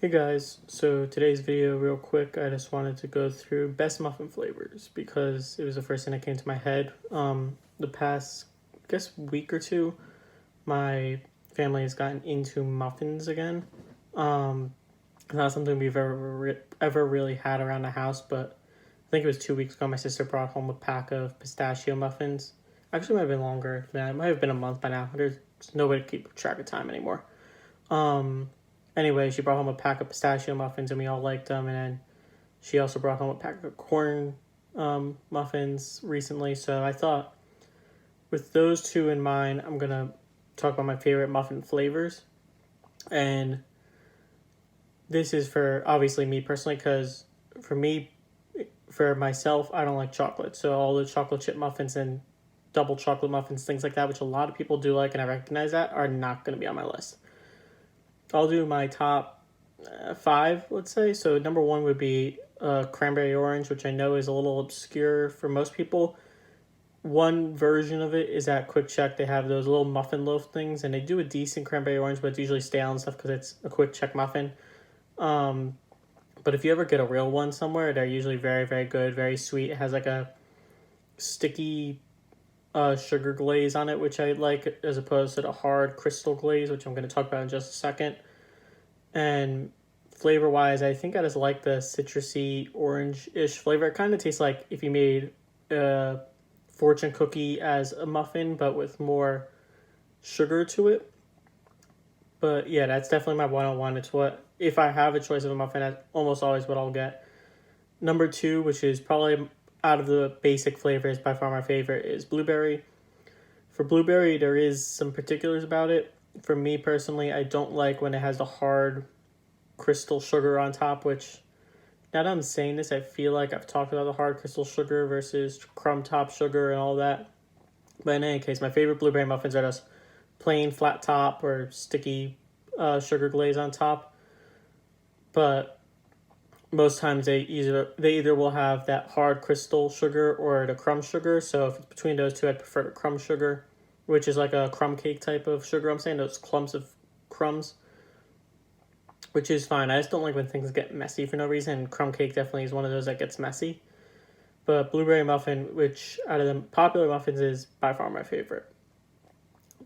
Hey guys, so today's video real quick, I just wanted to go through best muffin flavors because it was the first thing that came to my head. The past, I guess, week or two, my family has gotten into muffins again. It's not something we've ever really had around the house, but I think it was 2 weeks ago my sister brought home a pack of pistachio muffins. Actually, it might have been longer. It might have been a month by now. There's nobody to keep track of time anymore. Anyway, she brought home a pack of pistachio muffins, and we all liked them. And then she also brought home a pack of corn muffins recently. So I thought, with those two in mind, I'm going to talk about my favorite muffin flavors. And this is for, obviously, me personally, because for myself, I don't like chocolate. So all the chocolate chip muffins and double chocolate muffins, things like that, which a lot of people do like, and I recognize that, are not going to be on my list. I'll do my top 5, let's say. So number 1 would be cranberry orange, which I know is a little obscure for most people. One version of it is at Quick Check. They have those little muffin loaf things, and they do a decent cranberry orange, but it's usually stale and stuff because it's a Quick Check muffin. But if you ever get a real one somewhere, they're usually very, very good, very sweet. It has like a sticky sugar glaze on it, which I like, as opposed to the hard crystal glaze, which I'm going to talk about in just a second. And flavor-wise, I think I just like the citrusy orange-ish flavor. It kind of tastes like if you made a fortune cookie as a muffin, but with more sugar to it. But yeah, that's definitely my one-on-one. It's what, if I have a choice of a muffin, that's almost always what I'll get. Number 2, which is probably out of the basic flavors, by far my favorite, is blueberry. For blueberry, there is some particulars about it. For me personally, I don't like when it has the hard crystal sugar on top, which, now that I'm saying this, I feel like I've talked about the hard crystal sugar versus crumb top sugar and all that. But in any case, my favorite blueberry muffins are just plain flat top or sticky sugar glaze on top. But most times they either will have that hard crystal sugar or the crumb sugar. So if it's between those two, I'd prefer the crumb sugar, which is like a crumb cake type of sugar. I'm saying those clumps of crumbs, which is fine. I just don't like when things get messy for no reason. And crumb cake definitely is one of those that gets messy. But blueberry muffin, which out of the popular muffins is by far my favorite.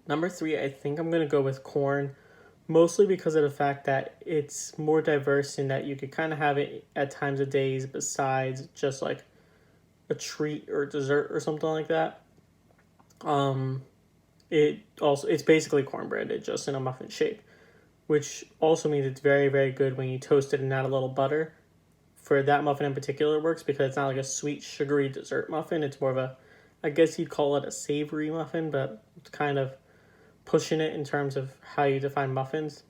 Number 3, I think I'm going to go with corn. Mostly because of the fact that it's more diverse in that you could kind of have it at times of days besides just like a treat or dessert or something like that. It's basically cornbread, just in a muffin shape, which also means it's very, very good when you toast it and add a little butter. For that muffin in particular, it works because it's not like a sweet, sugary dessert muffin. It's more of a, I guess you'd call it a savory muffin, but it's kind of pushing it in terms of how you define muffins.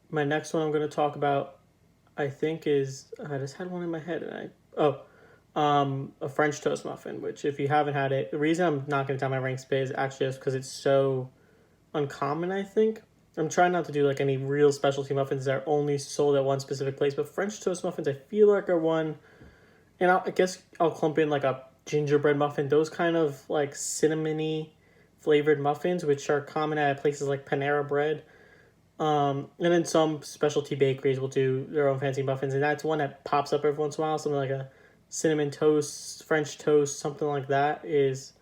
My next one I'm going to talk about, I think, is, I just had one in my head, and a French toast muffin, which if you haven't had it, the reason I'm not going to tell my ranks is actually just because it's so uncommon, I think. I'm trying not to do like any real specialty muffins that are only sold at one specific place, but French toast muffins I feel like are one, and I guess I'll clump in like a gingerbread muffin, those kind of like cinnamony flavored muffins, which are common at places like Panera Bread. And then some specialty bakeries will do their own fancy muffins, and that's one that pops up every once in a while. Something like a cinnamon toast, French toast, something like that is,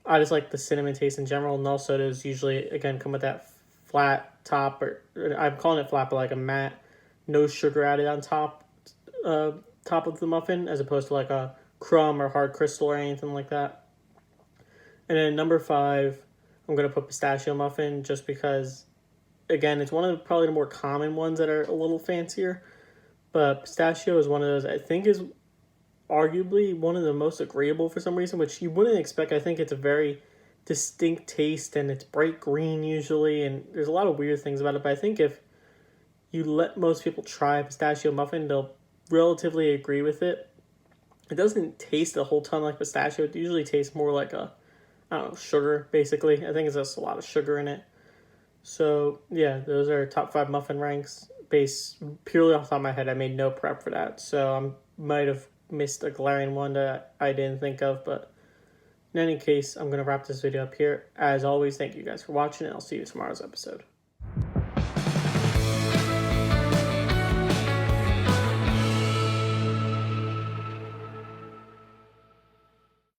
I just like the cinnamon taste in general. And also those usually, again, come with that flat top, or I'm calling it flat, but like a matte, no sugar added on top of the muffin, as opposed to like a crumb or hard crystal or anything like that. And then number 5, I'm going to put pistachio muffin, just because, again, it's one of probably the more common ones that are a little fancier. But pistachio is one of those I think is arguably one of the most agreeable for some reason, which you wouldn't expect. I think it's a very distinct taste, and it's bright green usually, and there's a lot of weird things about it. But I think if you let most people try a pistachio muffin, they'll relatively agree with it. It doesn't taste a whole ton like pistachio. It usually tastes more like sugar, basically. I think it's just a lot of sugar in it. So, yeah, those are top 5 muffin ranks based purely off the top of my head. I made no prep for that, so I might have missed a glaring one that I didn't think of, but in any case, I'm going to wrap this video up here. As always, thank you guys for watching, and I'll see you in tomorrow's episode.